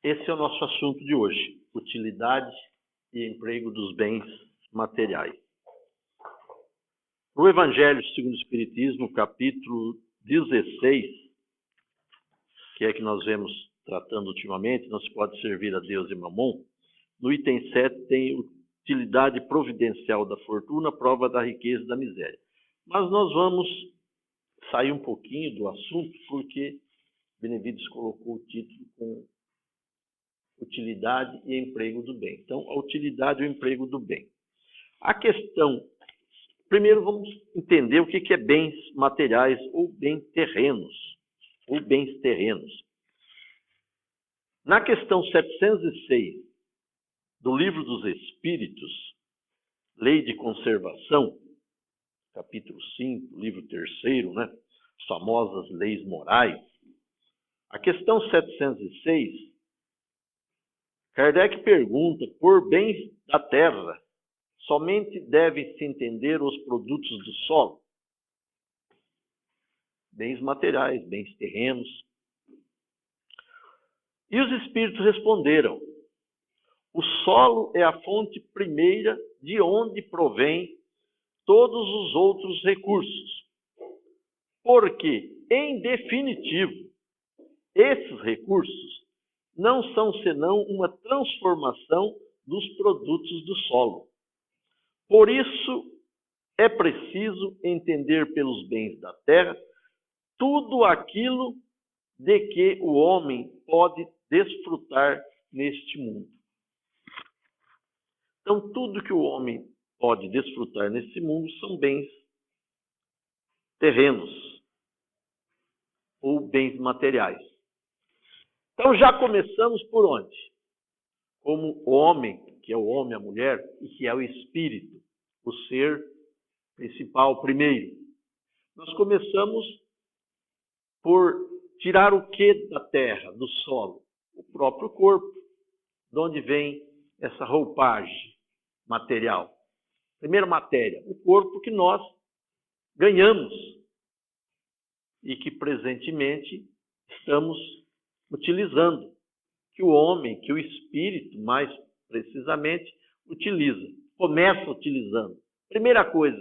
Esse é o nosso assunto de hoje: utilidade e emprego dos bens materiais. No Evangelho segundo o Espiritismo, capítulo 16, que é que nós vemos tratando ultimamente, não se pode servir a Deus e Mamon, no item 7 tem utilidade providencial da fortuna, prova da riqueza e da miséria. Mas nós vamos sair um pouquinho do assunto, porque Benevides colocou o título com utilidade e emprego do bem. Então, a utilidade e o emprego do bem. A questão, primeiro vamos entender o que é bens materiais ou bens terrenos. Na questão 706 do Livro dos Espíritos, Lei de Conservação, capítulo 5, livro 3º, né? As famosas leis morais. A questão 706, Kardec pergunta: por bens da terra, somente deve-se entender os produtos do solo? Bens materiais, bens terrenos. E os espíritos responderam: o solo é a fonte primeira de onde provém todos os outros recursos. Porque, em definitivo, esses recursos não são senão uma transformação dos produtos do solo. Por isso, é preciso entender pelos bens da terra tudo aquilo de que o homem pode desfrutar neste mundo. Então, tudo que o homem pode desfrutar nesse mundo são bens terrenos ou bens materiais. Então, já começamos por onde? Como o homem, que é o homem, a mulher, e que é o espírito, o ser principal, primeiro. Nós começamos por tirar o que da terra, do solo? O próprio corpo, de onde vem essa roupagem material. Primeira matéria, o corpo que nós ganhamos e que presentemente estamos utilizando, que o homem, que o espírito, mais precisamente, utiliza, começa utilizando. Primeira coisa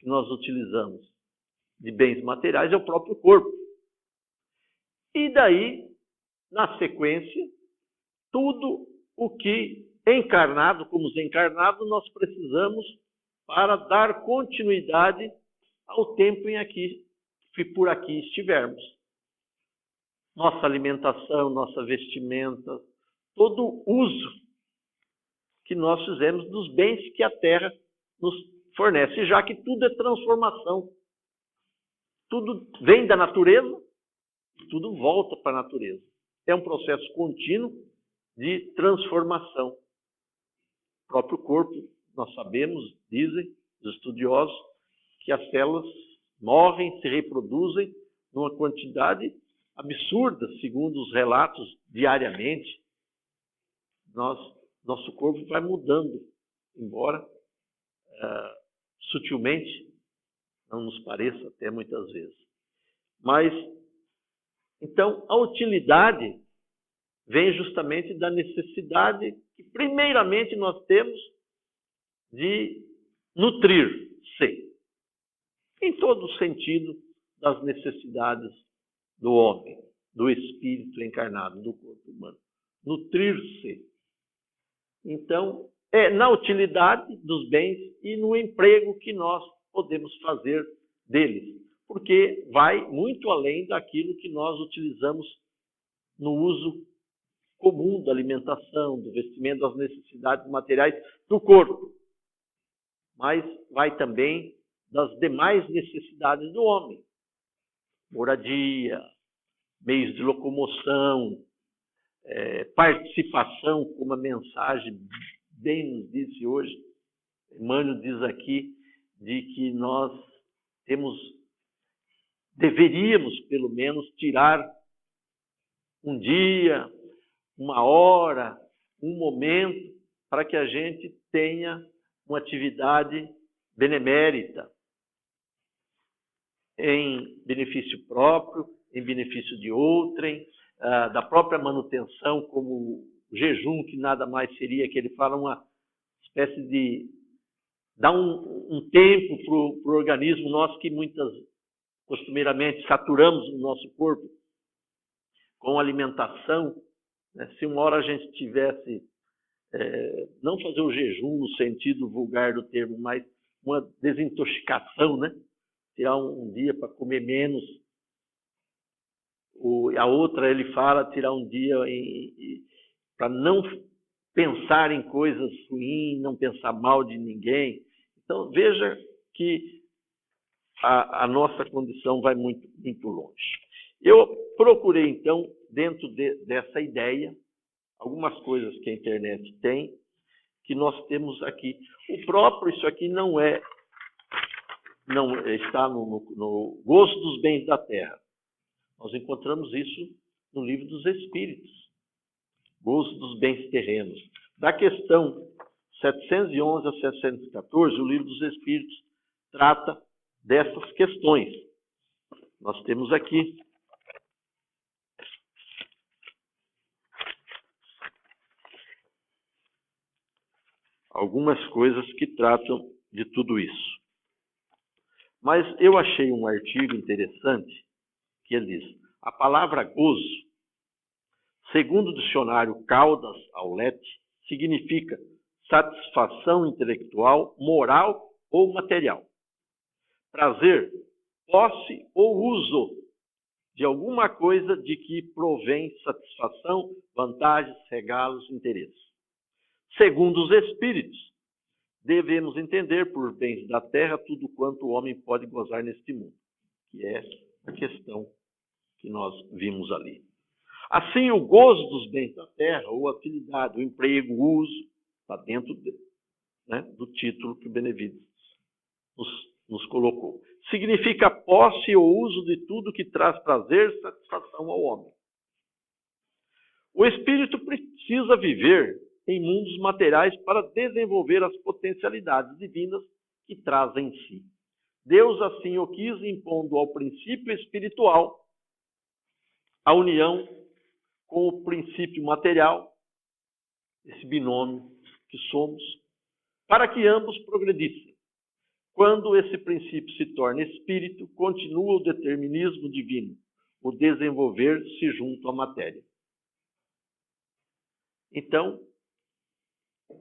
que nós utilizamos de bens materiais é o próprio corpo. E daí, na sequência, tudo o que encarnado, como os encarnados, nós precisamos para dar continuidade ao tempo em que por aqui estivermos. Nossa alimentação, nossa vestimenta, todo o uso que nós fizemos dos bens que a terra nos fornece, já que tudo é transformação. Tudo vem da natureza, tudo volta para a natureza. É um processo contínuo de transformação. O próprio corpo, nós sabemos, dizem os estudiosos, que as células morrem, se reproduzem numa quantidade absurda, segundo os relatos, diariamente. Nosso corpo vai mudando, embora sutilmente, não nos pareça até muitas vezes. Mas, então, a utilidade vem justamente da necessidade que, primeiramente, nós temos de nutrir-se, em todo o sentido das necessidades do homem, do espírito encarnado, do corpo humano. Nutrir-se. Então, é na utilidade dos bens e no emprego que nós podemos fazer deles, porque vai muito além daquilo que nós utilizamos no uso comum da alimentação, do vestimento, das necessidades materiais do corpo, mas vai também das demais necessidades do homem. Moradia, meios de locomoção, participação, como a mensagem bem nos disse hoje. Emmanuel diz aqui de que nós deveríamos pelo menos tirar um dia, uma hora, um momento, para que a gente tenha uma atividade benemérita, em benefício próprio, em benefício de outrem, da própria manutenção, como o jejum, que nada mais seria, que ele fala uma espécie de dar um tempo para o organismo nosso, que costumeiramente saturamos o nosso corpo com alimentação, né? Se uma hora a gente tivesse, não fazer o jejum no sentido vulgar do termo, mas uma desintoxicação, né? Tirar um dia para comer menos. A outra, ele fala, tirar um dia para não pensar em coisas ruins, não pensar mal de ninguém. Então, veja que a nossa condição vai muito, muito longe. Eu procurei, então, dentro dessa ideia, algumas coisas que a internet tem, que nós temos aqui. Isso aqui não está no Gozo dos Bens da Terra. Nós encontramos isso no Livro dos Espíritos, Gozo dos Bens Terrenos. Da questão 711 a 714, o Livro dos Espíritos trata dessas questões. Nós temos aqui algumas coisas que tratam de tudo isso. Mas eu achei um artigo interessante que ele diz: a palavra gozo, segundo o dicionário Caldas Aulete, significa satisfação intelectual, moral ou material. Prazer, posse ou uso de alguma coisa de que provém satisfação, vantagens, regalos, interesses. Segundo os espíritos, devemos entender por bens da terra tudo quanto o homem pode gozar neste mundo, que é a questão que nós vimos ali. Assim, o gozo dos bens da terra, ou a utilidade, o emprego, o uso, está dentro do título que o Benevides nos colocou. Significa posse ou uso de tudo que traz prazer e satisfação ao homem. O espírito precisa viver em mundos materiais para desenvolver as potencialidades divinas que traz em si. Deus assim o quis, impondo ao princípio espiritual a união com o princípio material, esse binômio que somos, para que ambos progredissem. Quando esse princípio se torna espírito, continua o determinismo divino, o desenvolver-se junto à matéria. Então,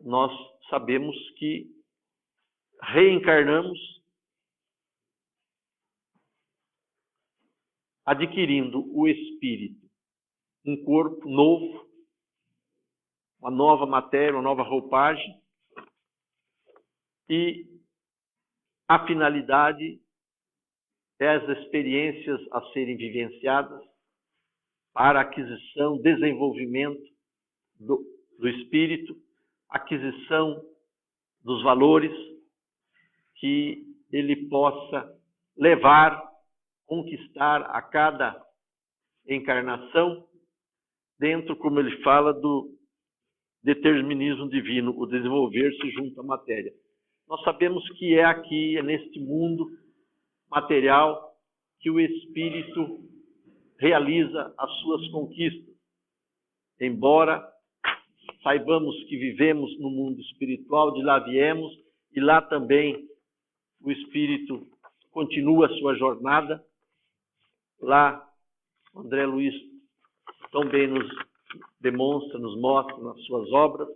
nós sabemos que reencarnamos adquirindo o espírito, um corpo novo, uma nova matéria, uma nova roupagem, e a finalidade é as experiências a serem vivenciadas para aquisição, desenvolvimento do espírito, aquisição dos valores que ele possa levar, conquistar a cada encarnação, dentro, como ele fala, do determinismo divino, o desenvolver-se junto à matéria. Nós sabemos que é aqui, é neste mundo material, que o espírito realiza as suas conquistas. Embora saibamos que vivemos no mundo espiritual, de lá viemos, e lá também o espírito continua a sua jornada. Lá, André Luiz tão bem nos demonstra, nos mostra nas suas obras,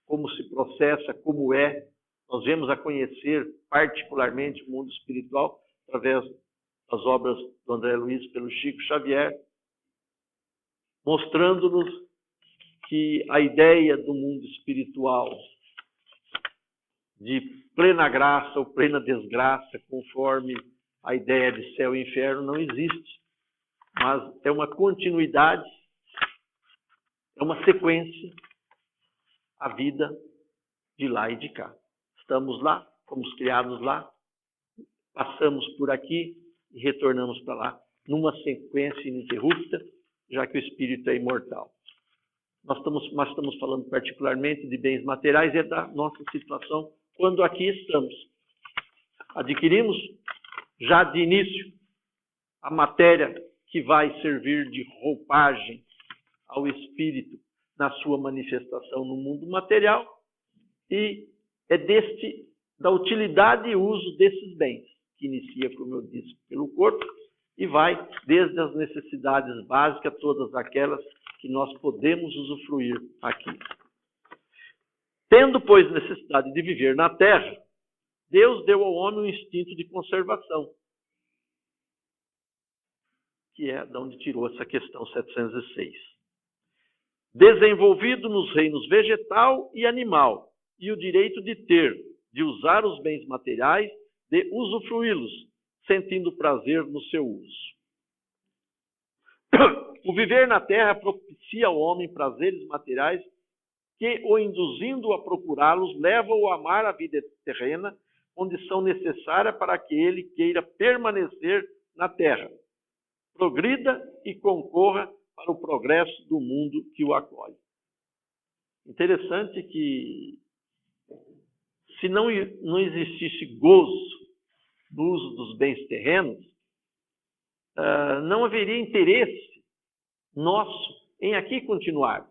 como se processa, como é. Nós viemos a conhecer particularmente o mundo espiritual através das obras do André Luiz pelo Chico Xavier, mostrando-nos que a ideia do mundo espiritual de plena graça ou plena desgraça, conforme a ideia de céu e inferno, não existe, mas é uma continuidade, é uma sequência, a vida de lá e de cá. Estamos lá, fomos criados lá, passamos por aqui e retornamos para lá, numa sequência ininterrupta, já que o espírito é imortal. Nós estamos falando particularmente de bens materiais e é da nossa situação quando aqui estamos. Adquirimos já de início a matéria que vai servir de roupagem ao espírito na sua manifestação no mundo material, e é da utilidade e uso desses bens, que inicia, como eu disse, pelo corpo, e vai desde as necessidades básicas, todas aquelas que nós podemos usufruir aqui. Tendo, pois, necessidade de viver na terra, Deus deu ao homem um instinto de conservação, que é de onde tirou essa questão 706. Desenvolvido nos reinos vegetal e animal, e o direito de usar os bens materiais, de usufruí-los, sentindo prazer no seu uso. O viver na terra propicia ao homem prazeres materiais que, o induzindo a procurá-los, levam-o a amar a vida terrena, condição necessária para que ele queira permanecer na terra, progrida e concorra para o progresso do mundo que o acolhe. Interessante que, se não existisse gozo no uso dos bens terrenos, não haveria interesse nosso em aqui continuar.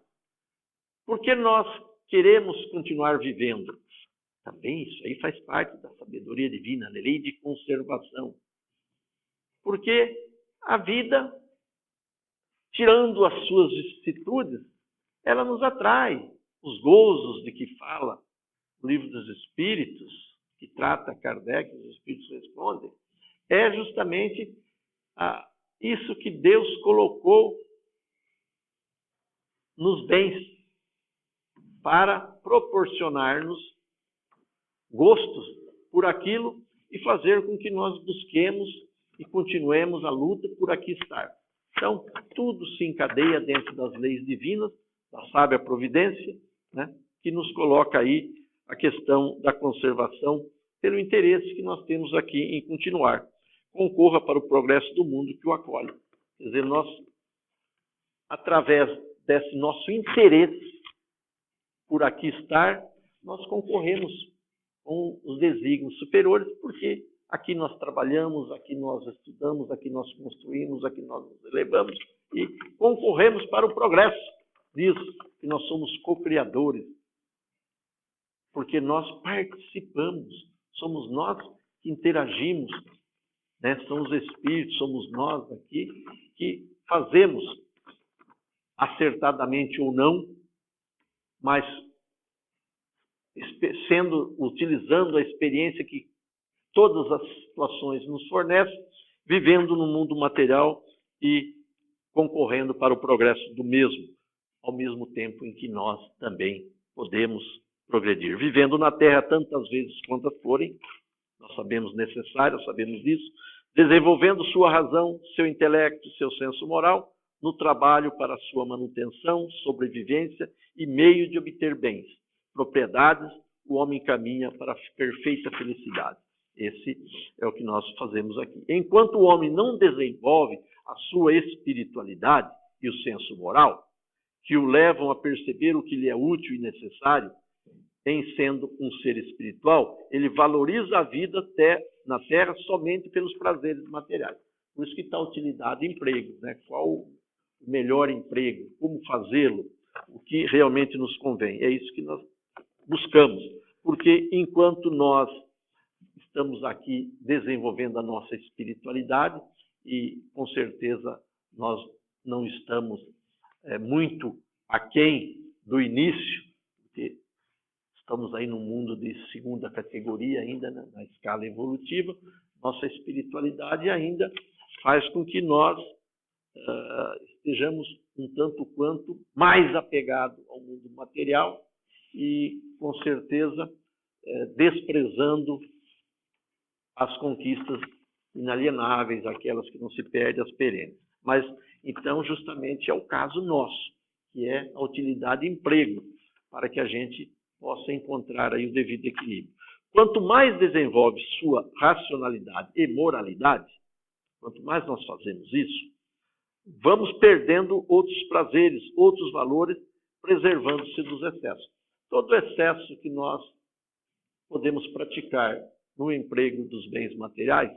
Porque nós queremos continuar vivendo. Também isso aí faz parte da sabedoria divina, da lei de conservação. Porque a vida, tirando as suas vicissitudes, ela nos atrai. Os gozos de que fala o Livro dos Espíritos, que trata Kardec, os Espíritos respondem, é justamente isso que Deus colocou nos bens para proporcionar-nos gostos por aquilo e fazer com que nós busquemos e continuemos a luta por aqui estar. Então, tudo se encadeia dentro das leis divinas, da sábia providência, né, que nos coloca aí a questão da conservação pelo interesse que nós temos aqui em continuar. Concorra para o progresso do mundo que o acolhe. Quer dizer, nós, através desse nosso interesse por aqui estar, nós concorremos com os desígnios superiores, porque aqui nós trabalhamos, aqui nós estudamos, aqui nós construímos, aqui nós nos elevamos e concorremos para o progresso disso, que nós somos co-criadores, porque nós participamos, somos nós que interagimos, né? São os espíritos, somos nós aqui que fazemos, acertadamente ou não, mas utilizando a experiência que todas as situações nos fornecem, vivendo no mundo material e concorrendo para o progresso do mesmo, ao mesmo tempo em que nós também podemos progredir. Vivendo na Terra tantas vezes quantas forem, nós sabemos necessárias, sabemos disso, desenvolvendo sua razão, seu intelecto, seu senso moral, no trabalho para sua manutenção, sobrevivência e meio de obter bens, propriedades, o homem caminha para a perfeita felicidade. Esse é o que nós fazemos aqui. Enquanto o homem não desenvolve a sua espiritualidade e o senso moral, que o levam a perceber o que lhe é útil e necessário, em sendo um ser espiritual, ele valoriza a vida na Terra somente pelos prazeres materiais. Por isso que está a utilidade de emprego, né? Qual o melhor emprego, como fazê-lo, o que realmente nos convém. É isso que nós buscamos, porque enquanto nós estamos aqui desenvolvendo a nossa espiritualidade, e com certeza nós não estamos muito aquém do início, porque estamos aí num mundo de segunda categoria ainda, né, na escala evolutiva, nossa espiritualidade ainda faz com que nós estejamos um tanto quanto mais apegados ao mundo material e, com certeza, desprezando as conquistas inalienáveis, aquelas que não se perdem, as perenes. Mas, então, justamente é o caso nosso, que é a utilidade de emprego, para que a gente possa encontrar aí o devido equilíbrio. Quanto mais desenvolve sua racionalidade e moralidade, quanto mais nós fazemos isso, vamos perdendo outros prazeres, outros valores, preservando-se dos excessos. Todo excesso que nós podemos praticar no emprego dos bens materiais,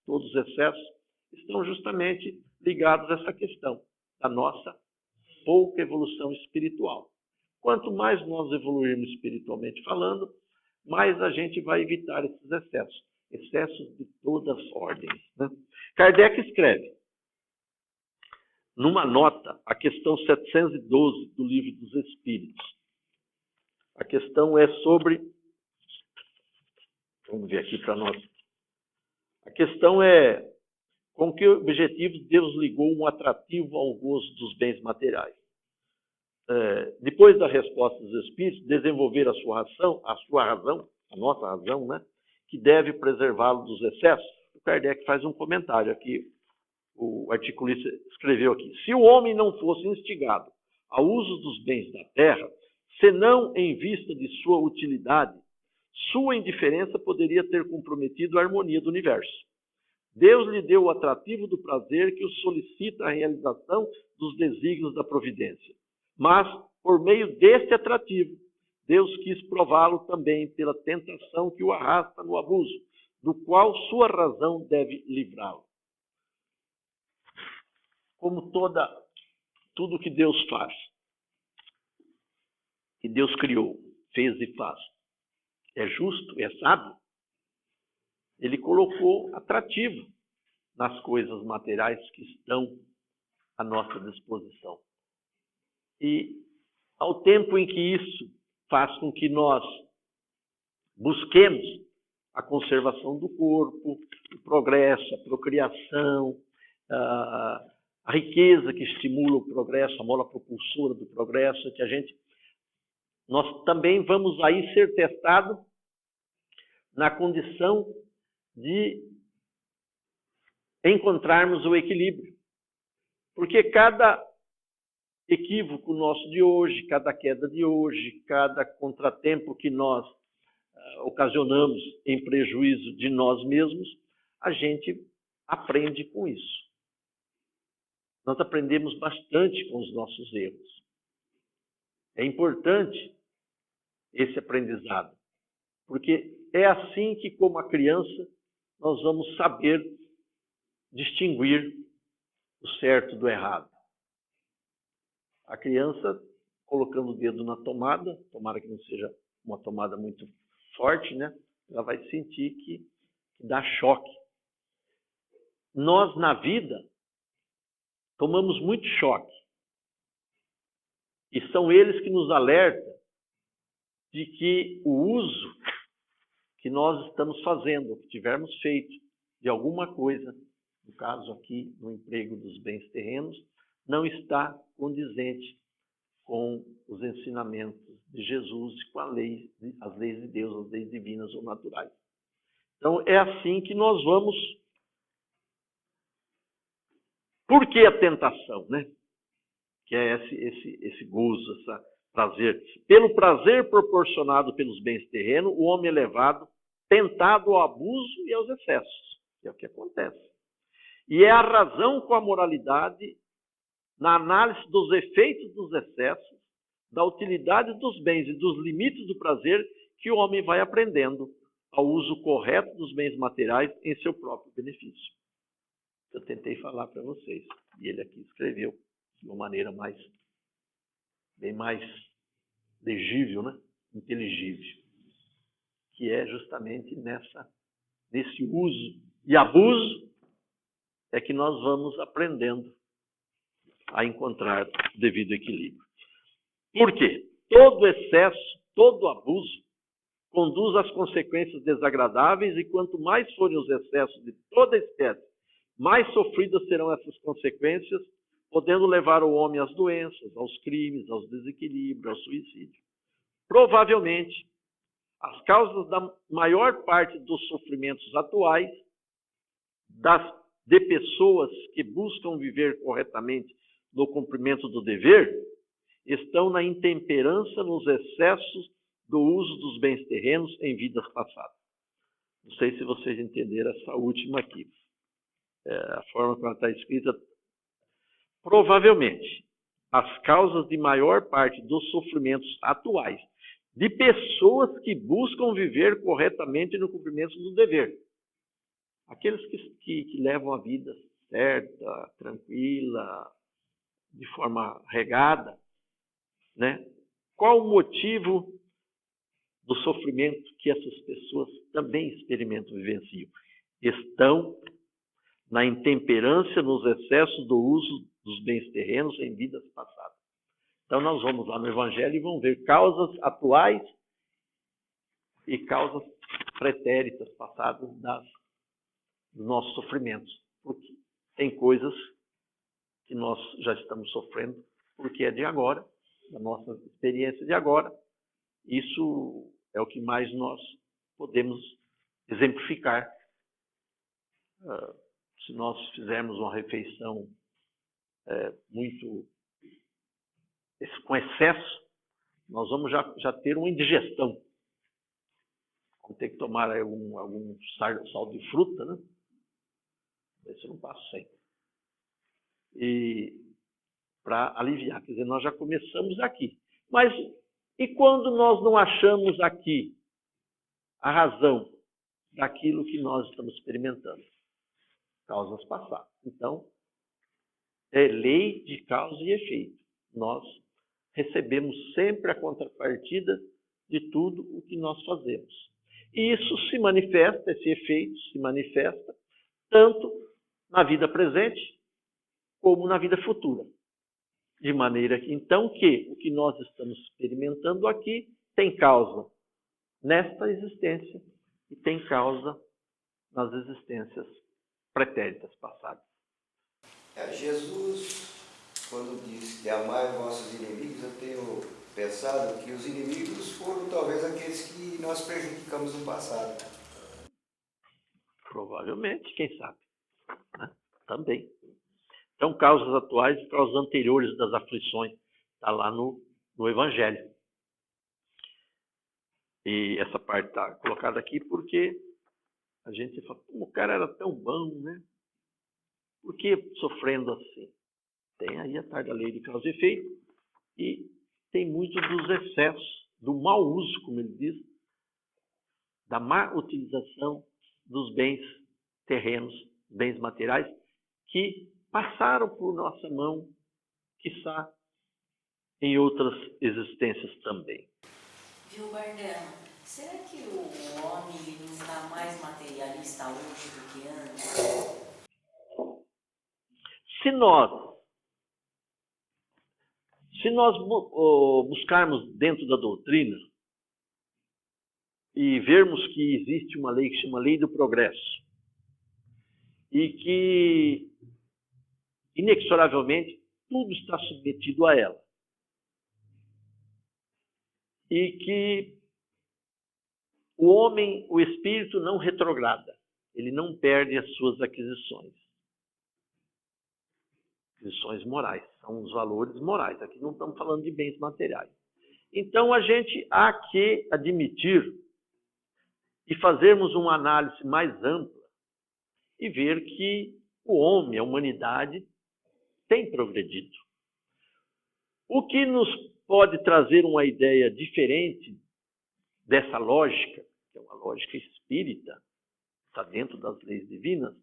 todos os excessos, estão justamente ligados a essa questão da nossa pouca evolução espiritual. Quanto mais nós evoluirmos espiritualmente falando, mais a gente vai evitar esses excessos de todas as ordens, né? Kardec escreve, numa nota, a questão 712 do Livro dos Espíritos. A questão é sobre... Vamos ver aqui para nós. A questão é: com que objetivos Deus ligou um atrativo ao gozo dos bens materiais? Depois da resposta dos Espíritos, desenvolver a sua razão, a nossa razão, né, que deve preservá-lo dos excessos, o Kardec faz um comentário aqui, o articulista escreveu aqui: se o homem não fosse instigado ao uso dos bens da terra, senão em vista de sua utilidade, sua indiferença poderia ter comprometido a harmonia do universo. Deus lhe deu o atrativo do prazer que o solicita a realização dos desígnios da providência. Mas, por meio deste atrativo, Deus quis prová-lo também pela tentação que o arrasta no abuso, do qual sua razão deve livrá-lo. Como tudo que Deus faz, que Deus criou, fez e faz, é justo, é sábio, ele colocou atrativo nas coisas materiais que estão à nossa disposição. E ao tempo em que isso faz com que nós busquemos a conservação do corpo, o progresso, a procriação, a riqueza que estimula o progresso, a mola propulsora do progresso, nós também vamos aí ser testados na condição de encontrarmos o equilíbrio. Porque cada equívoco nosso de hoje, cada queda de hoje, cada contratempo que nós ocasionamos em prejuízo de nós mesmos, a gente aprende com isso. Nós aprendemos bastante com os nossos erros. É importante esse aprendizado, porque é assim que, como a criança, nós vamos saber distinguir o certo do errado. A criança, colocando o dedo na tomada, tomara que não seja uma tomada muito forte, né? Ela vai sentir que dá choque. Nós, na vida, tomamos muito choque. E são eles que nos alertam de que o uso que nós estamos fazendo, que tivermos feito de alguma coisa, no caso aqui, no emprego dos bens terrenos, não está condizente com os ensinamentos de Jesus e com as leis de Deus, as leis divinas ou naturais. Então, é assim que nós vamos... Por que a tentação, né? Que é esse gozo, esse prazer. Pelo prazer proporcionado pelos bens terrenos, o homem elevado, tentado ao abuso e aos excessos. É o que acontece. E é a razão com a moralidade, na análise dos efeitos dos excessos, da utilidade dos bens e dos limites do prazer, que o homem vai aprendendo ao uso correto dos bens materiais em seu próprio benefício. Eu tentei falar para vocês, e ele aqui escreveu de uma maneira bem mais legível, né? Inteligível, que é justamente nesse uso e abuso é que nós vamos aprendendo a encontrar o devido equilíbrio. Por quê? Todo excesso, todo abuso conduz às consequências desagradáveis e quanto mais forem os excessos de toda espécie, mais sofridas serão essas consequências, podendo levar o homem às doenças, aos crimes, aos desequilíbrios, ao suicídio. Provavelmente, as causas da maior parte dos sofrimentos atuais, de pessoas que buscam viver corretamente no cumprimento do dever, estão na intemperança, nos excessos do uso dos bens terrenos em vidas passadas. Não sei se vocês entenderam essa última aqui. A forma como ela está escrita. Provavelmente, as causas de maior parte dos sofrimentos atuais de pessoas que buscam viver corretamente no cumprimento do dever. Aqueles que levam a vida certa, tranquila, de forma regada, né? Qual o motivo do sofrimento que essas pessoas também experimentam e vivenciam? Estão na intemperância, nos excessos do uso dos bens terrenos em vidas passadas. Então nós vamos lá no Evangelho e vamos ver causas atuais e causas pretéritas passadas dos nossos sofrimentos. Porque tem coisas que nós já estamos sofrendo porque é de agora, da nossa experiência de agora. Isso é o que mais nós podemos exemplificar. Se nós fizermos uma refeição muito com excesso, nós vamos já ter uma indigestão. Vamos ter que tomar algum sal de fruta, né? Esse eu não passo sem. E para aliviar, quer dizer, nós já começamos aqui. Mas e quando nós não achamos aqui a razão daquilo que nós estamos experimentando? Causas passadas. Então, é lei de causa e efeito. Nós recebemos sempre a contrapartida de tudo o que nós fazemos. E isso se manifesta, esse efeito se manifesta tanto na vida presente como na vida futura. De maneira que, então, que o que nós estamos experimentando aqui tem causa nesta existência e tem causa nas existências pretéritas passadas. Jesus, quando disse que amai os vossos inimigos, eu tenho pensado que os inimigos foram talvez aqueles que nós prejudicamos no passado. Provavelmente, quem sabe, né? Também. Então, causas atuais e causas anteriores das aflições. Está lá no Evangelho. E essa parte está colocada aqui porque a gente fala, o cara era tão bom, né? Por que sofrendo assim? Tem aí a tal da lei de causa e efeito e tem muito dos excessos, do mau uso, como ele diz, da má utilização dos bens terrenos, bens materiais, que passaram por nossa mão, quiçá em outras existências também. Viu, Bardano? Será que o homem não está mais materialista hoje do que antes? Se nós buscarmos dentro da doutrina e vermos que existe uma lei que chama Lei do Progresso e que, inexoravelmente, tudo está submetido a ela e que o homem, o espírito, não retrograda, ele não perde as suas aquisições morais, são os valores morais. Aqui não estamos falando de bens materiais. Então, a gente há que admitir e fazermos uma análise mais ampla e ver que o homem, a humanidade, tem progredido. O que nos pode trazer uma ideia diferente dessa lógica, que é uma lógica espírita, está dentro das leis divinas,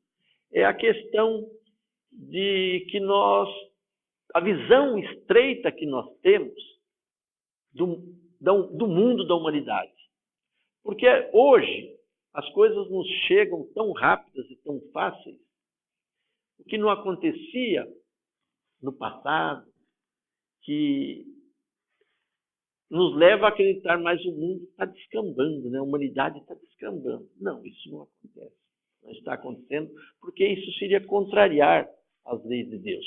é a questão de que a visão estreita que nós temos do mundo da humanidade. Porque hoje as coisas nos chegam tão rápidas e tão fáceis, o que não acontecia no passado, que nos leva a acreditar mais o mundo está descambando, né? A humanidade está descambando. Não, isso não acontece. Não está acontecendo porque isso seria contrariar as leis de Deus.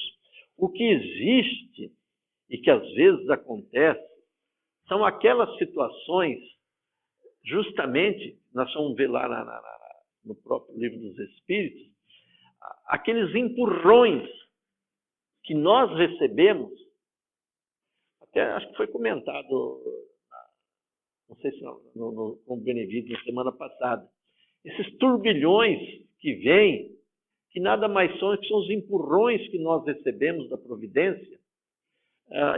O que existe e que às vezes acontece são aquelas situações, justamente, nós vamos ver lá no próprio Livro dos Espíritos, aqueles empurrões que nós recebemos, até acho que foi comentado, não sei se com o Benevides na semana passada, esses turbilhões que vêm, que nada mais são que são os empurrões que nós recebemos da providência,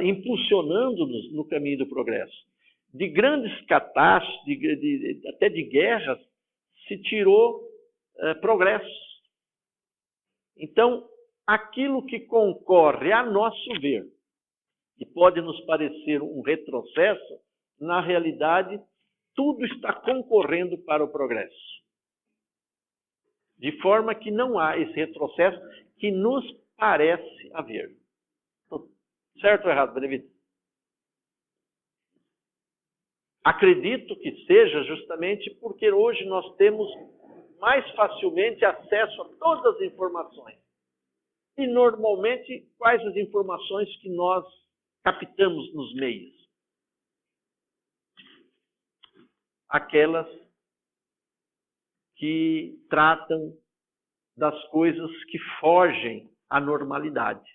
impulsionando-nos no caminho do progresso. De grandes catástrofes, até de guerras, se tirou progresso. Então, aquilo que concorre a nosso ver e pode nos parecer um retrocesso, na realidade, tudo está concorrendo para o progresso. De forma que não há esse retrocesso que nos parece haver. Certo ou errado, Benedito? Acredito que seja justamente porque hoje nós temos mais facilmente acesso a todas as informações. E, normalmente, quais as informações que nós captamos nos meios? Aquelas que tratam das coisas que fogem à normalidade.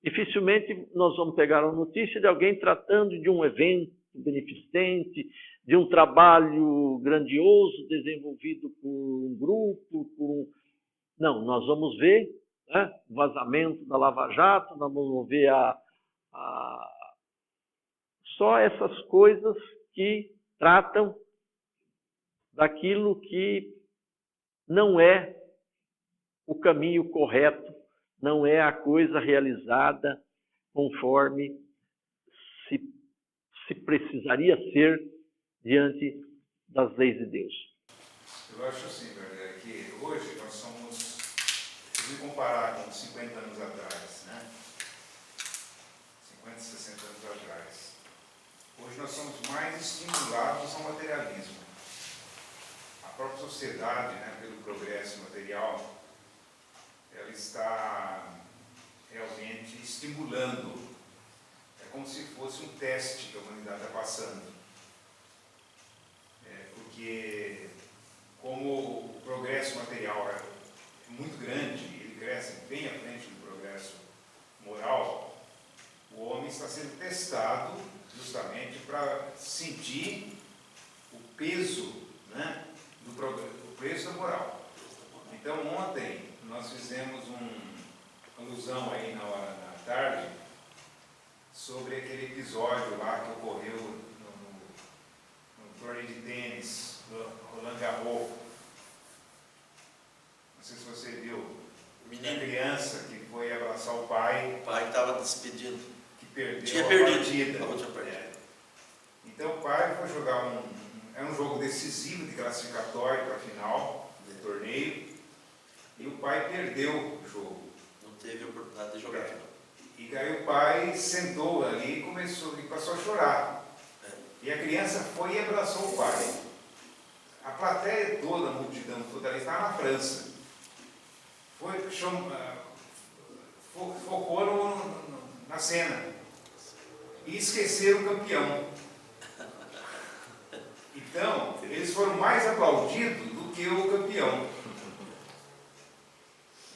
Dificilmente nós vamos pegar uma notícia de alguém tratando de um evento beneficente, de um trabalho grandioso desenvolvido por um grupo, Não, nós vamos ver, né, o vazamento da Lava Jato, nós vamos ver só essas coisas que tratam daquilo que não é o caminho correto, não é a coisa realizada conforme se precisaria ser diante das leis de Deus. Eu acho assim, Bernardo, que hoje nós somos, se me comparar com 50 anos atrás, né? 50, 60 anos atrás, hoje nós somos mais estimulados ao materialismo. A própria sociedade, né, pelo progresso material, ela está realmente estimulando. É como se fosse um teste que a humanidade está passando. Porque, como o progresso material é muito grande, ele cresce bem à frente do progresso moral, o homem está sendo testado justamente para sentir o peso, né, do peso da moral. Então, ontem nós fizemos uma alusão aí na tarde sobre aquele episódio lá que ocorreu no torneio de tênis, do Roland Garros. Não sei se você viu. A criança que foi abraçar o pai. O pai estava despedindo. Que perdeu Tinha a perdido. partida. Então o pai foi jogar um jogo decisivo de classificatório para a final do torneio. E o pai perdeu o jogo. Não teve a oportunidade de jogar a final. E aí o pai sentou ali e passou a chorar. E a criança foi e abraçou o pai. A plateia toda, a multidão toda ali, estava na França. Focou na cena. E esqueceram o campeão. Então, eles foram mais aplaudidos do que o campeão.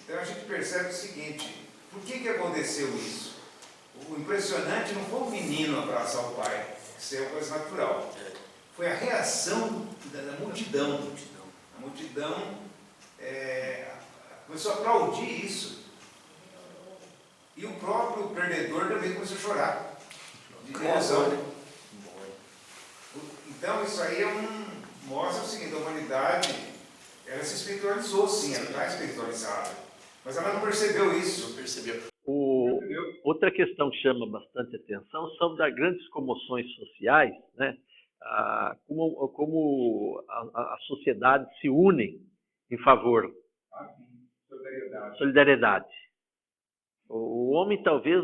Então a gente percebe o seguinte: por que aconteceu isso? O impressionante não foi o menino abraçar o pai, isso é uma coisa natural. Foi a reação da multidão. A multidão começou a aplaudir isso. E o próprio perdedor também começou a chorar de emoção. Então isso aí mostra o seguinte: a humanidade, ela se espiritualizou, sim, ela está espiritualizada, mas ela não percebeu isso. Não percebeu. Outra questão que chama bastante atenção são das grandes comoções sociais, né? Como a sociedade se une em favor. Solidariedade. O homem talvez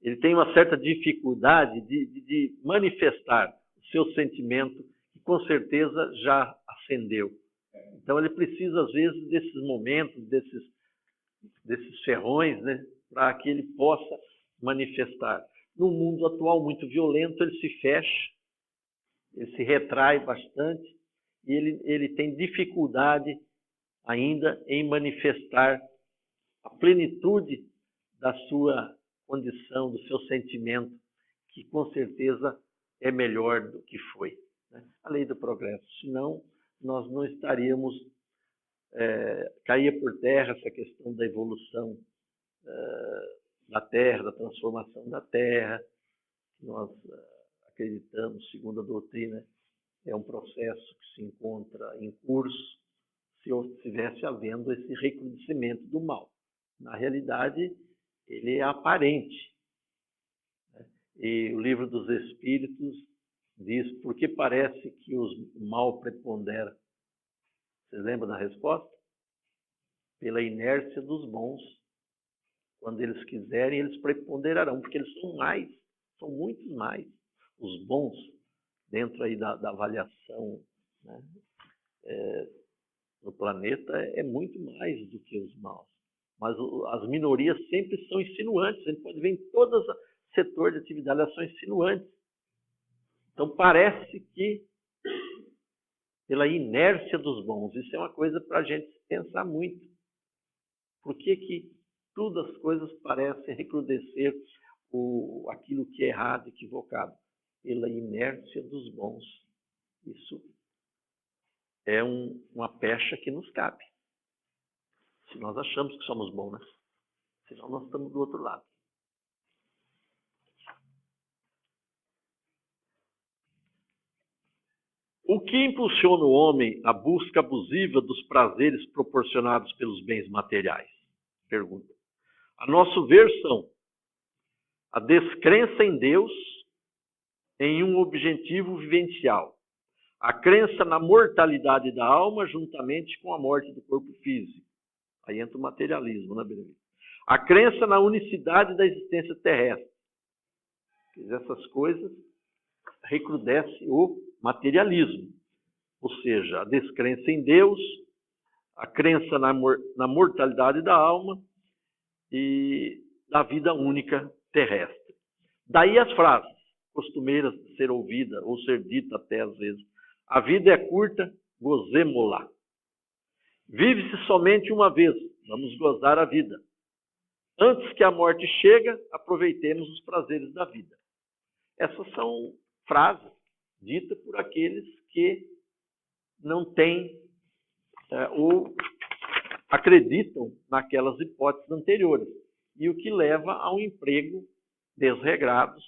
ele tem uma certa dificuldade de manifestar o seu sentimento, que com certeza já acendeu. Então ele precisa, às vezes, desses momentos, desses ferrões, né, para que ele possa manifestar. No mundo atual muito violento, ele se fecha, ele se retrai bastante e ele tem dificuldade ainda em manifestar a plenitude da sua condição, do seu sentimento, que com certeza é melhor do que foi. Né? A lei do progresso. Senão, nós não estaríamos... caía por terra essa questão da evolução da Terra, da transformação da Terra. Nós acreditamos, segundo a doutrina, é um processo que se encontra em curso, se estivesse havendo esse recrudescimento do mal. Na realidade, ele é aparente. E o livro dos Espíritos diz, porque parece que o mal prepondera. Você lembra da resposta? Pela inércia dos bons. Quando eles quiserem, eles preponderarão, porque eles são mais, são muitos mais. Os bons, dentro aí da avaliação, né, no planeta, é muito mais do que os maus. Mas as minorias sempre são insinuantes. A gente pode ver em todos os setores de atividade, elas são insinuantes. Então, parece que, pela inércia dos bons, isso é uma coisa para a gente pensar muito. Por que todas as coisas parecem recrudescer aquilo que é errado, equivocado? Pela inércia dos bons. Isso é uma pecha que nos cabe. Se nós achamos que somos bons, né? Senão nós estamos do outro lado. O que impulsiona o homem à busca abusiva dos prazeres proporcionados pelos bens materiais? Pergunta. A nosso ver são a descrença em Deus em um objetivo vivencial, a crença na mortalidade da alma juntamente com a morte do corpo físico. Aí entra o materialismo, né, Benedito? A crença na unicidade da existência terrestre. Essas coisas recrudescem o materialismo, ou seja, a descrença em Deus, a crença na mortalidade da alma e da vida única terrestre. Daí as frases costumeiras de ser ouvida ou ser dita até às vezes: a vida é curta, gozemo-la. Vive-se somente uma vez, vamos gozar a vida. Antes que a morte chegue, aproveitemos os prazeres da vida. Essas são frases ditas por aqueles que não têm ou acreditam naquelas hipóteses anteriores. E o que leva a um emprego desregrados,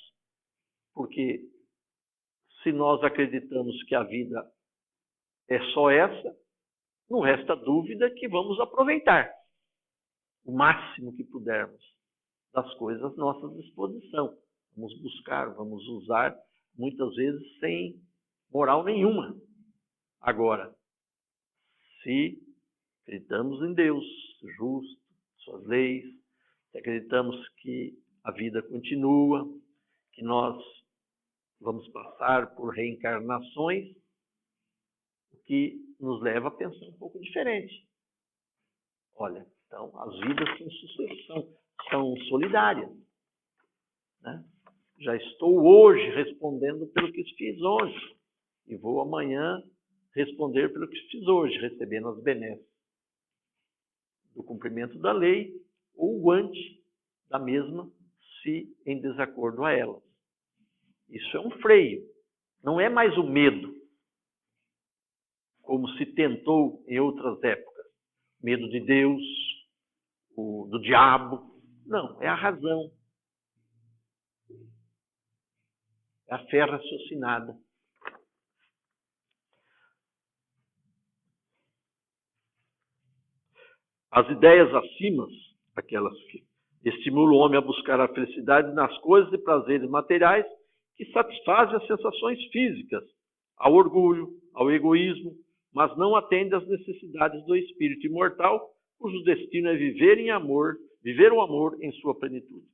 porque se nós acreditamos que a vida é só essa, não resta dúvida que vamos aproveitar o máximo que pudermos das coisas à nossa disposição. Vamos buscar, vamos usar, muitas vezes sem moral nenhuma. Agora, se acreditamos em Deus justo, suas leis, se acreditamos que a vida continua, que nós vamos passar por reencarnações, o que nos leva a pensar um pouco diferente. Olha, então as vidas são solidárias, né? Já estou hoje respondendo pelo que fiz hoje e vou amanhã responder pelo que fiz hoje, recebendo as benesses do cumprimento da lei ou o ante da mesma, se em desacordo a elas. Isso é um freio, não é mais o medo, como se tentou em outras épocas. Medo de Deus, do diabo. Não, é a razão. É a fé raciocinada. As ideias acima, aquelas que estimulam o homem a buscar a felicidade nas coisas e prazeres materiais que satisfazem as sensações físicas, ao orgulho, ao egoísmo, mas não atendem às necessidades do espírito imortal, cujo destino é viver em amor, viver o amor em sua plenitude.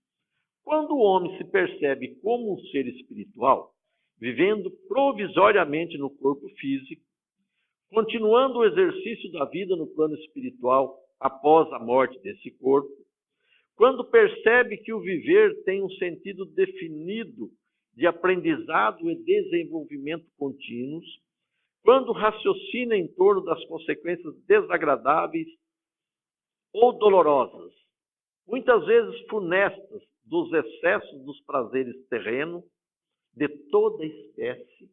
Quando o homem se percebe como um ser espiritual, vivendo provisoriamente no corpo físico, continuando o exercício da vida no plano espiritual após a morte desse corpo, quando percebe que o viver tem um sentido definido de aprendizado e desenvolvimento contínuos, quando raciocina em torno das consequências desagradáveis ou dolorosas, muitas vezes funestas, dos excessos dos prazeres terrenos, de toda espécie,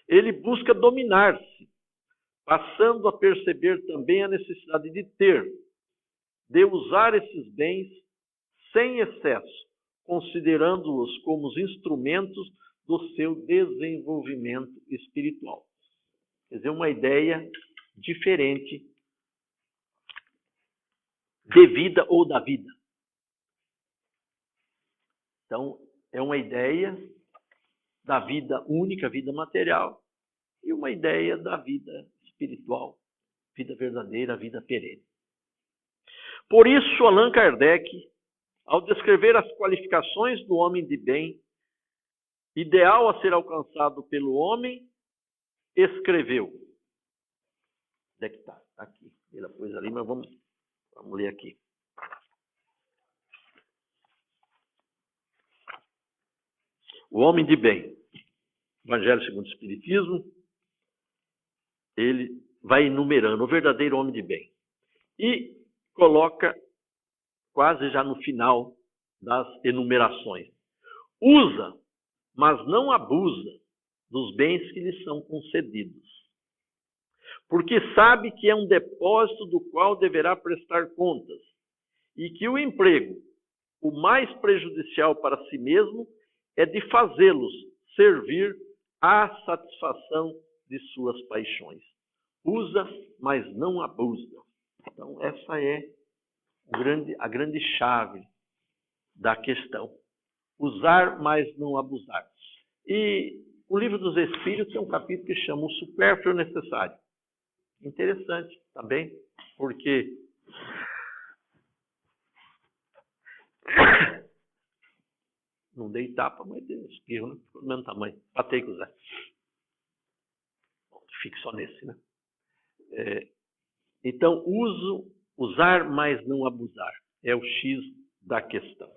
ele busca dominar-se, passando a perceber também a necessidade de usar esses bens sem excesso, considerando-os como os instrumentos do seu desenvolvimento espiritual. Quer dizer, uma ideia diferente de vida ou da vida. Então, é uma ideia da vida única, vida material, e uma ideia da vida espiritual, vida verdadeira, vida perene. Por isso, Allan Kardec, ao descrever as qualificações do homem de bem, ideal a ser alcançado pelo homem, escreveu. Onde é que está? Aqui. Ele pôs ali, mas vamos ler aqui. O homem de bem. Evangelho segundo o Espiritismo, ele vai enumerando o verdadeiro homem de bem. E coloca quase já no final das enumerações. Usa, mas não abusa dos bens que lhe são concedidos. Porque sabe que é um depósito do qual deverá prestar contas e que o emprego, o mais prejudicial para si mesmo, é de fazê-los servir à satisfação de suas paixões. Usa, mas não abusa. Então, essa é a grande chave da questão. Usar, mas não abusar. E o Livro dos Espíritos tem um capítulo que chama O Supérfluo Necessário. Interessante também, porque não dei tapa, mas dei um espirro, né? Ficou do mesmo tamanho. Patei com o Zé. Fique só nesse, né? Então, usar, mas não abusar. É o X da questão.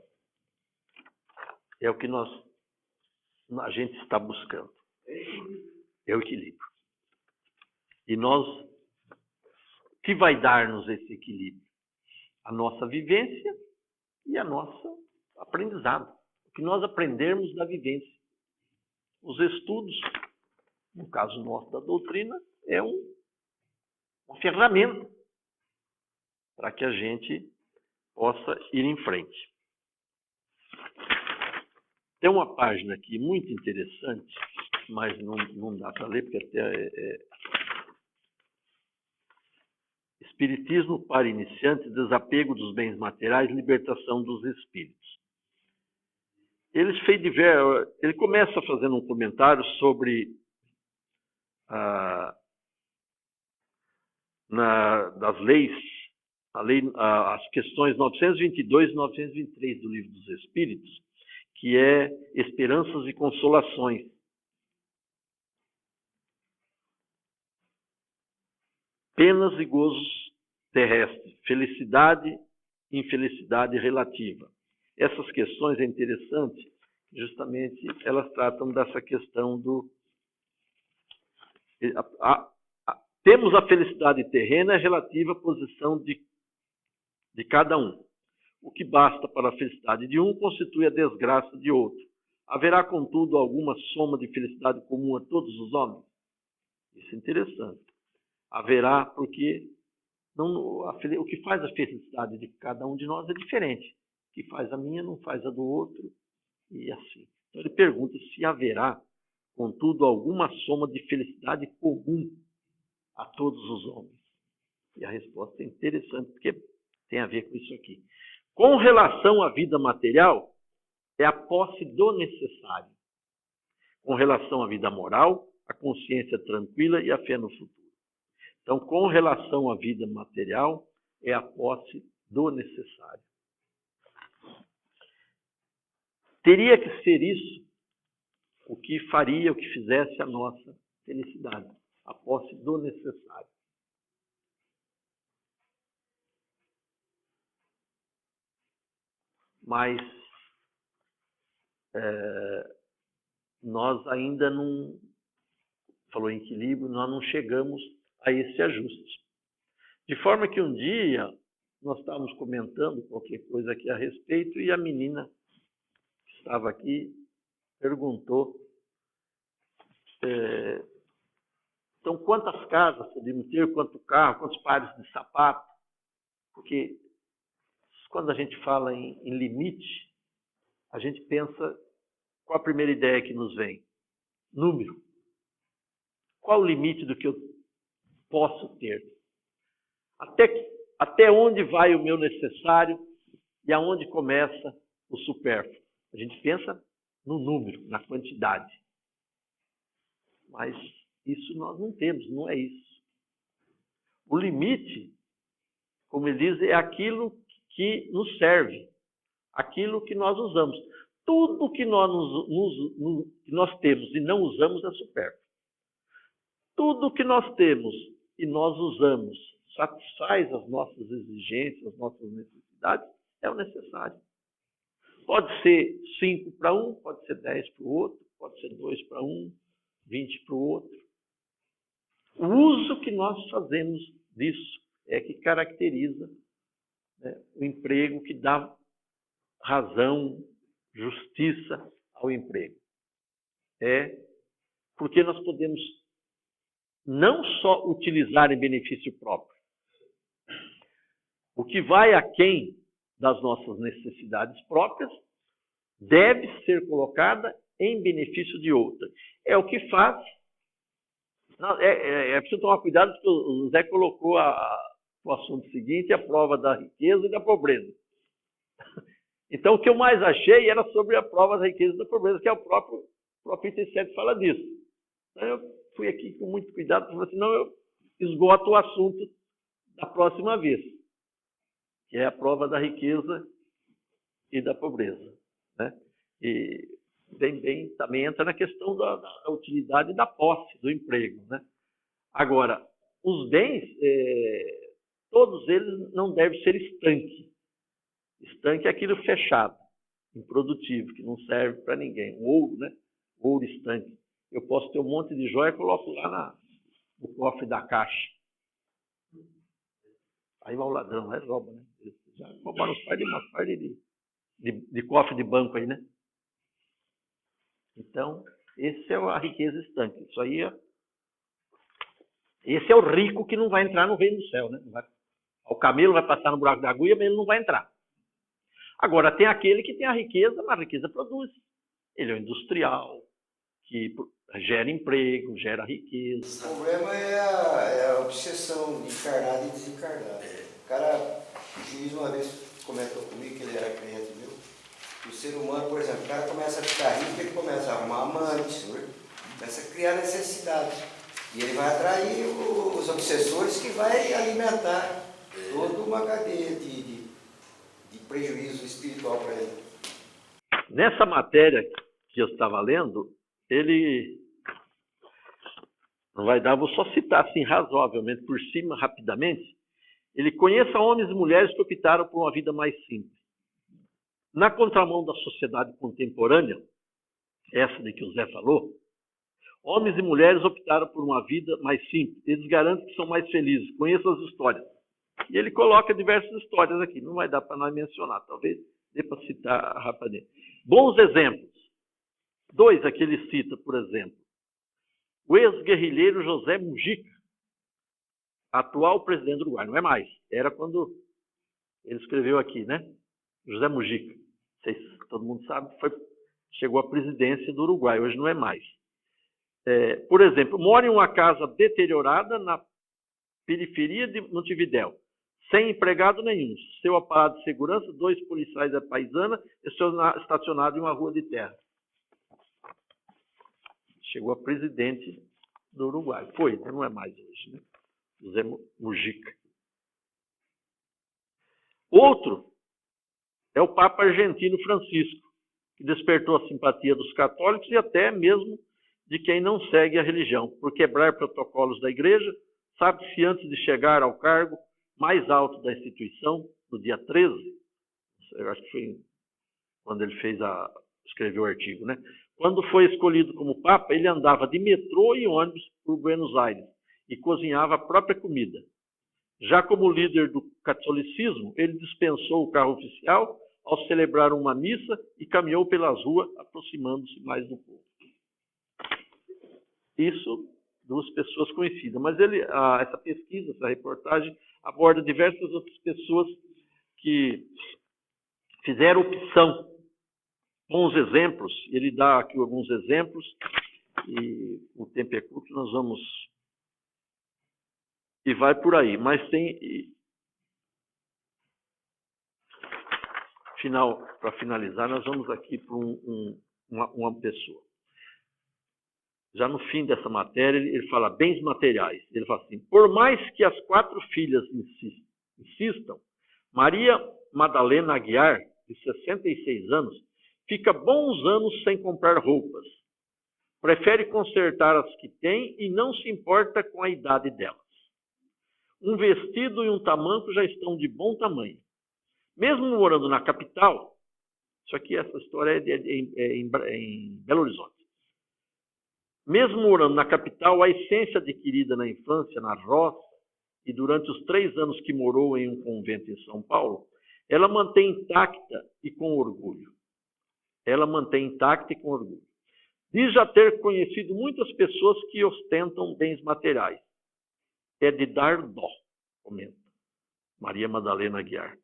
É o que a gente está buscando. É o equilíbrio. E o que vai dar-nos esse equilíbrio? A nossa vivência e a nossa aprendizado. O que nós aprendermos da vivência. Os estudos, no caso nosso da doutrina, é uma ferramenta para que a gente possa ir em frente. Tem uma página aqui muito interessante, mas não dá para ler, porque até Espiritismo para iniciantes, desapego dos bens materiais, libertação dos espíritos. Ele começa fazendo um comentário sobre das leis, as questões 922 e 923 do Livro dos Espíritos, que é esperanças e consolações. Penas e gozos terrestres, felicidade e infelicidade relativa. Essas questões é interessante, justamente elas tratam dessa questão temos a felicidade terrena relativa à posição de cada um. O que basta para a felicidade de um constitui a desgraça de outro. Haverá, contudo, alguma soma de felicidade comum a todos os homens? Isso é interessante. Haverá, porque o que faz a felicidade de cada um de nós é diferente. O que faz a minha não faz a do outro, e assim. Então ele pergunta se haverá, contudo, alguma soma de felicidade comum a todos os homens. E a resposta é interessante, porque tem a ver com isso aqui. Com relação à vida material, é a posse do necessário. Com relação à vida moral, a consciência tranquila e a fé no futuro. Então, com relação à vida material, é a posse do necessário. Teria que ser isso o que fizesse a nossa felicidade, a posse do necessário. Mas nós ainda não, falou em equilíbrio, nós não chegamos a esse ajuste. De forma que um dia nós estávamos comentando qualquer coisa aqui a respeito e a menina que estava aqui perguntou então quantas casas podemos ter, quanto carro, quantos pares de sapato, porque quando a gente fala em limite, a gente pensa, qual a primeira ideia que nos vem? Número. Qual o limite do que eu posso ter? Até onde vai o meu necessário e aonde começa o supérfluo? A gente pensa no número, na quantidade. Mas isso nós não temos, não é isso. O limite, como ele diz, é aquilo que nos serve, aquilo que nós usamos. Tudo que nós temos e não usamos é supérfluo. Tudo que nós temos e nós usamos satisfaz as nossas exigências, as nossas necessidades, é o necessário. Pode ser 5 para um, pode ser 10 para o outro, pode ser 2 para um, 20 para o outro. O uso que nós fazemos disso é que caracteriza, né, o emprego, que dá razão, justiça ao emprego. É porque nós podemos não só utilizar em benefício próprio. O que vai aquém das nossas necessidades próprias deve ser colocada em benefício de outra. É o que faz. É preciso tomar cuidado, porque o Zé colocou o assunto seguinte, a prova da riqueza e da pobreza. Então, o que eu mais achei era sobre a prova da riqueza e da pobreza, que é o próprio item 7 fala disso. Então, eu fui aqui com muito cuidado, porque senão eu esgoto o assunto da próxima vez, que é a prova da riqueza e da pobreza, né? E também entra na questão da utilidade da posse, do emprego, né? Agora, os bens, todos eles não devem ser estanque. Estanque é aquilo fechado, improdutivo, que não serve para ninguém. O ouro, né? Ouro estanque. Eu posso ter um monte de joia e coloco lá no cofre da caixa. Aí vai o ladrão, aí rouba, né? Eles já roubaram umas partes de cofre de banco aí, né? Então, esse é a riqueza estanque. Isso aí esse é o rico que não vai entrar no reino do céu, né? O camelo vai passar no buraco da agulha, mas ele não vai entrar. Agora, tem aquele que tem a riqueza, mas a riqueza produz. Ele é o industrial, que gera emprego, gera riqueza. O problema é a obsessão de encarnado e desencarnado. O cara, o juiz uma vez comentou comigo, que ele era cliente meu, que o ser humano, por exemplo, o cara começa a ficar rico, ele começa a arrumar amantes, começa a criar necessidade. E ele vai atrair os obsessores, que vai alimentar toda uma cadeia de prejuízo espiritual para ele. Nessa matéria que eu estava lendo, ele não vai dar, vou só citar assim razoavelmente por cima, rapidamente. Ele conheça homens e mulheres que optaram por uma vida mais simples. Na contramão da sociedade contemporânea, essa de que o Zé falou, homens e mulheres optaram por uma vida mais simples. Eles garantem que são mais felizes. Conheça as histórias. E ele coloca diversas histórias aqui. Não vai dar para nós mencionar. Talvez dê para citar rapidamente. Bons exemplos. 2 aqui ele cita, por exemplo. O ex-guerrilheiro José Mujica, atual presidente do Uruguai. Não é mais. Era quando ele escreveu aqui, né? José Mujica. Não sei se todo mundo sabe, chegou à presidência do Uruguai. Hoje não é mais. Por exemplo, mora em uma casa deteriorada na periferia de Montevidéu, sem empregado nenhum. Seu aparato de segurança, 2 policiais da paisana, estacionado em uma rua de terra. Chegou a presidente do Uruguai. Foi, não é mais hoje, né? José Mujica. Outro é o Papa argentino Francisco, que despertou a simpatia dos católicos e até mesmo de quem não segue a religião, por quebrar protocolos da igreja. Sabe-se antes de chegar ao cargo mais alto da instituição, no dia 13, eu acho que foi quando ele escreveu o artigo, né? Quando foi escolhido como Papa, ele andava de metrô e ônibus por Buenos Aires e cozinhava a própria comida. Já como líder do catolicismo, ele dispensou o carro oficial ao celebrar uma missa e caminhou pelas ruas, aproximando-se mais do povo. Isso, 2 pessoas conhecidas. Mas essa pesquisa, essa reportagem, aborda diversas outras pessoas que fizeram opção. Bons exemplos, ele dá aqui alguns exemplos, e o tempo é curto, nós vamos E vai por aí. Mas tem... Para finalizar, nós vamos aqui para uma pessoa. Já no fim dessa matéria, ele fala bens materiais. Ele fala assim, por mais que as 4 filhas insistam, Maria Madalena Aguiar, de 66 anos, fica bons anos sem comprar roupas. Prefere consertar as que tem e não se importa com a idade delas. Um vestido e um tamanco já estão de bom tamanho. Mesmo morando na capital, essa história é em Belo Horizonte. Mesmo morando na capital, a essência adquirida na infância, na roça, e durante os 3 anos que morou em um convento em São Paulo, ela mantém intacta e com orgulho. Diz já ter conhecido muitas pessoas que ostentam bens materiais. É de dar dó, comenta Maria Madalena Aguiar.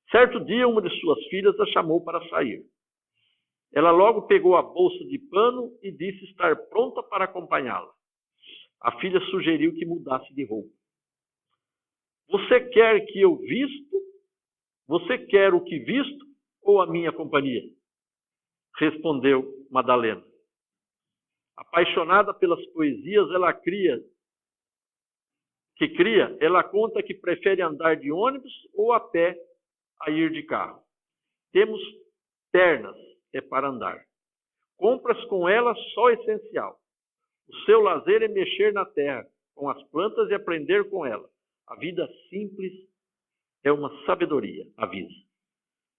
Certo dia, uma de suas filhas a chamou para sair. Ela logo pegou a bolsa de pano e disse estar pronta para acompanhá-la. A filha sugeriu que mudasse de roupa. Você quer que eu visto? Você quer o que visto ou a minha companhia? Respondeu Madalena. Apaixonada pelas poesias, ela conta que prefere andar de ônibus ou a pé a ir de carro. Temos pernas, é para andar. Compras com ela só essencial. O seu lazer é mexer na terra, com as plantas e aprender com ela. A vida simples é uma sabedoria, avisa.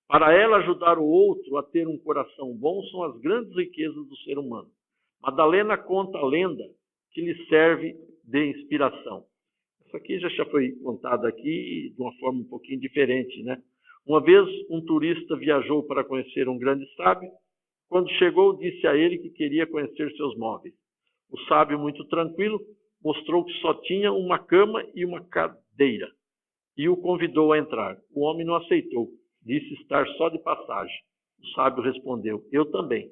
Para ela, ajudar o outro a ter um coração bom são as grandes riquezas do ser humano. Madalena conta a lenda que lhe serve de inspiração. Isso aqui já foi contado aqui de uma forma um pouquinho diferente, né? Uma vez, um turista viajou para conhecer um grande sábio. Quando chegou, disse a ele que queria conhecer seus móveis. O sábio, muito tranquilo, mostrou que só tinha uma cama e uma cadeira e o convidou a entrar. O homem não aceitou, disse estar só de passagem. O sábio respondeu, eu também.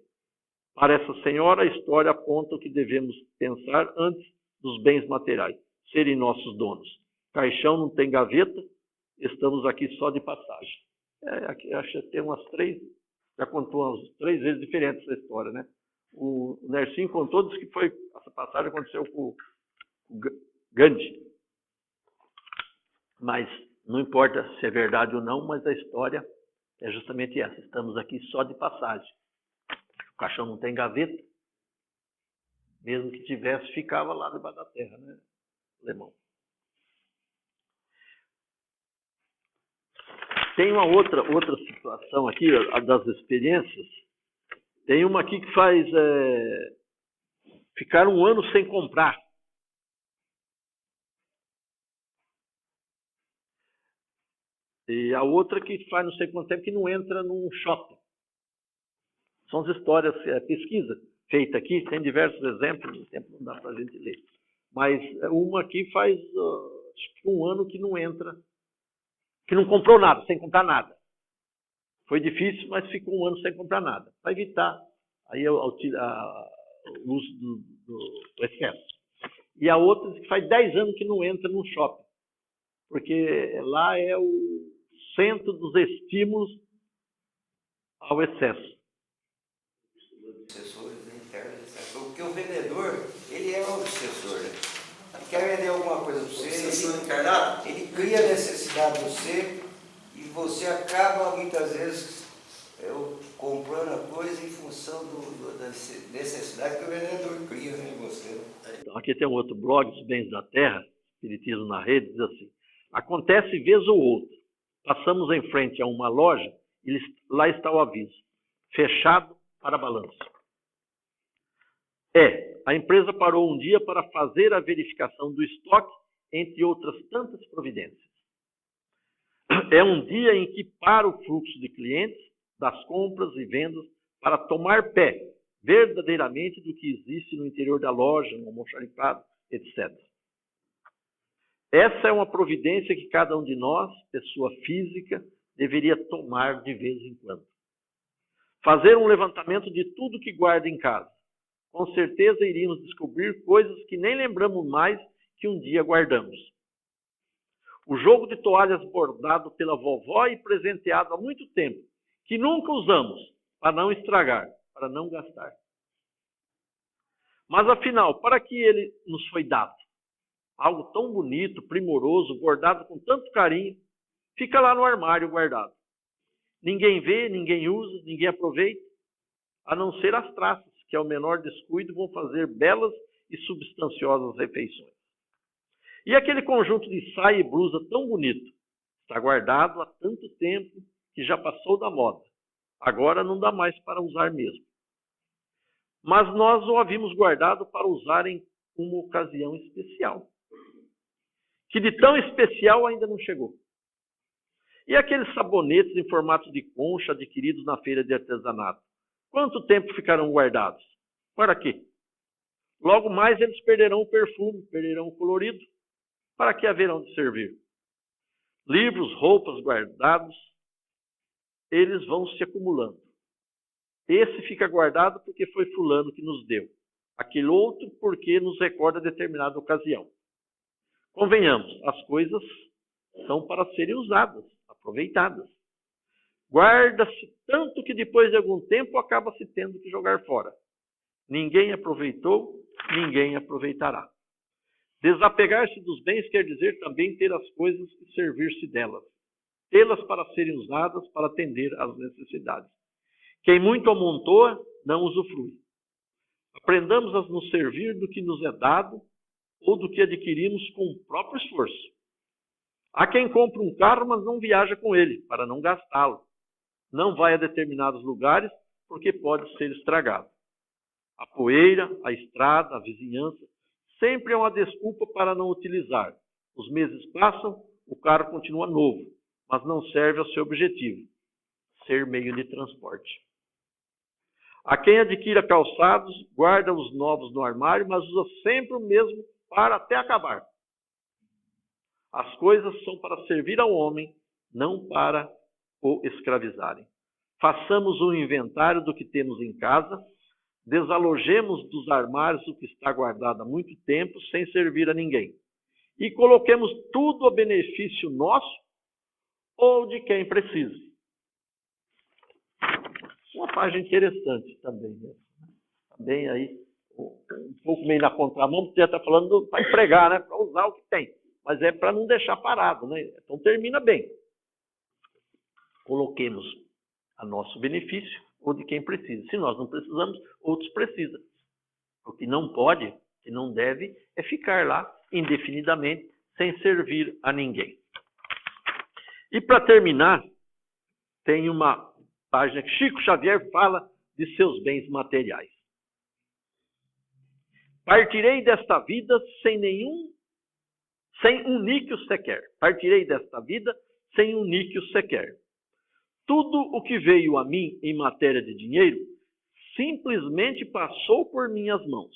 Para essa senhora, a história aponta o que devemos pensar antes dos bens materiais, serem nossos donos. Caixão não tem gaveta, estamos aqui só de passagem. Aqui, acho que tem umas 3, já contou umas 3 vezes diferentes essa história, né? O Nercinho contou, disse que essa passagem aconteceu com o Gandhi. Mas não importa se é verdade ou não, mas a história é justamente essa. Estamos aqui só de passagem. O caixão não tem gaveta. Mesmo que tivesse, ficava lá debaixo da terra, né, Alemão? Tem uma outra situação aqui, a das experiências. Tem uma aqui que faz ficar 1 ano sem comprar. E a outra que faz não sei quanto tempo que não entra num shopping. São as histórias, pesquisa feita aqui, tem diversos exemplos, no tempo não dá para a gente ler. Mas uma aqui faz acho que 1 ano que não entra, que não comprou nada, sem comprar nada. Foi difícil, mas ficou 1 ano sem comprar nada, para evitar aí o uso do excesso. E a outra que faz 10 anos que não entra num shopping, porque lá é o centro dos estímulos ao excesso. Obsessores internos, porque o vendedor, ele é um obsessor, né? Ele quer vender alguma coisa para você, Obsessor encarnado? ele cria necessidade de você e você acaba muitas vezes comprando a coisa em função da necessidade que o vendedor cria, né, em você. Então, aqui tem um outro blog, Os Bens da Terra, Espiritismo na Rede, diz assim: acontece vez ou outra, passamos em frente a uma loja e lá está o aviso, fechado para balanço. A empresa parou um dia para fazer a verificação do estoque, entre outras tantas providências. É um dia em que para o fluxo de clientes, das compras e vendas, para tomar pé verdadeiramente do que existe no interior da loja, no almoxarifado, etc. Essa é uma providência que cada um de nós, pessoa física, deveria tomar de vez em quando. Fazer um levantamento de tudo que guarda em casa. Com certeza iríamos descobrir coisas que nem lembramos mais que um dia guardamos. O jogo de toalhas bordado pela vovó e presenteado há muito tempo, que nunca usamos, para não estragar, para não gastar. Mas afinal, para que ele nos foi dado? Algo tão bonito, primoroso, bordado com tanto carinho, fica lá no armário guardado. Ninguém vê, ninguém usa, ninguém aproveita, a não ser as traças, que ao menor descuido vão fazer belas e substanciosas refeições. E aquele conjunto de saia e blusa tão bonito, está guardado há tanto tempo que já passou da moda. Agora não dá mais para usar mesmo. Mas nós o havíamos guardado para usar em uma ocasião especial, que de tão especial ainda não chegou. E aqueles sabonetes em formato de concha adquiridos na feira de artesanato, quanto tempo ficarão guardados? Para quê? Logo mais eles perderão o perfume, perderão o colorido. Para que haverão de servir? Livros, roupas guardados, eles vão se acumulando. Esse fica guardado porque foi fulano que nos deu. Aquele outro porque nos recorda determinada ocasião. Convenhamos, as coisas são para serem usadas, aproveitadas. Guarda-se tanto que depois de algum tempo acaba-se tendo que jogar fora. Ninguém aproveitou, ninguém aproveitará. Desapegar-se dos bens quer dizer também ter as coisas e servir-se delas. Tê-las para serem usadas para atender às necessidades. Quem muito amontoa, não usufrui. Aprendamos a nos servir do que nos é dado ou do que adquirimos com o próprio esforço. Há quem compra um carro, mas não viaja com ele, para não gastá-lo. Não vai a determinados lugares, porque pode ser estragado. A poeira, a estrada, a vizinhança, sempre é uma desculpa para não utilizar. Os meses passam, o carro continua novo, mas não serve ao seu objetivo, ser meio de transporte. Há quem adquira calçados, guarda os novos no armário, mas usa sempre o mesmo para até acabar. As coisas são para servir ao homem, não para o escravizarem. Façamos um inventário do que temos em casa, desalojemos dos armários o que está guardado há muito tempo, sem servir a ninguém. E coloquemos tudo a benefício nosso ou de quem precisa. Uma página interessante também, né? Também aí, um pouco meio na contramão, porque já está falando para empregar, né? Para usar o que tem. Mas é para não deixar parado, né? Então termina bem. Coloquemos a nosso benefício ou de quem precisa. Se nós não precisamos, outros precisam. O que não pode, que não deve, é ficar lá indefinidamente sem servir a ninguém. E para terminar, tem uma página que Chico Xavier fala de seus bens materiais. Partirei desta vida sem um níquel sequer. Partirei desta vida sem um níquel sequer. Tudo o que veio a mim em matéria de dinheiro simplesmente passou por minhas mãos.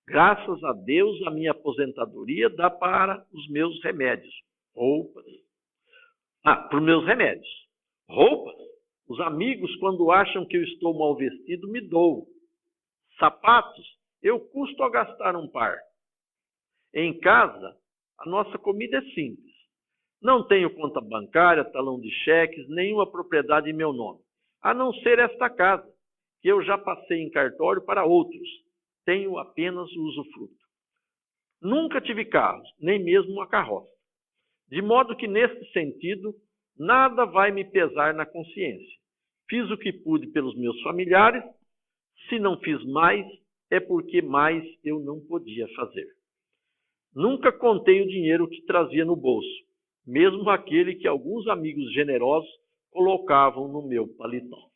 Graças a Deus, a minha aposentadoria dá para os meus remédios. Roupas. Para os meus remédios. Roupas. Os amigos, quando acham que eu estou mal vestido, me dou. Sapatos, eu custo a gastar um par. Em casa, a nossa comida é simples. Não tenho conta bancária, talão de cheques, nenhuma propriedade em meu nome. A não ser esta casa, que eu já passei em cartório para outros. Tenho apenas o usufruto. Nunca tive carros, nem mesmo uma carroça. De modo que, neste sentido, nada vai me pesar na consciência. Fiz o que pude pelos meus familiares. Se não fiz mais, é porque mais eu não podia fazer. Nunca contei o dinheiro que trazia no bolso, mesmo aquele que alguns amigos generosos colocavam no meu paletó.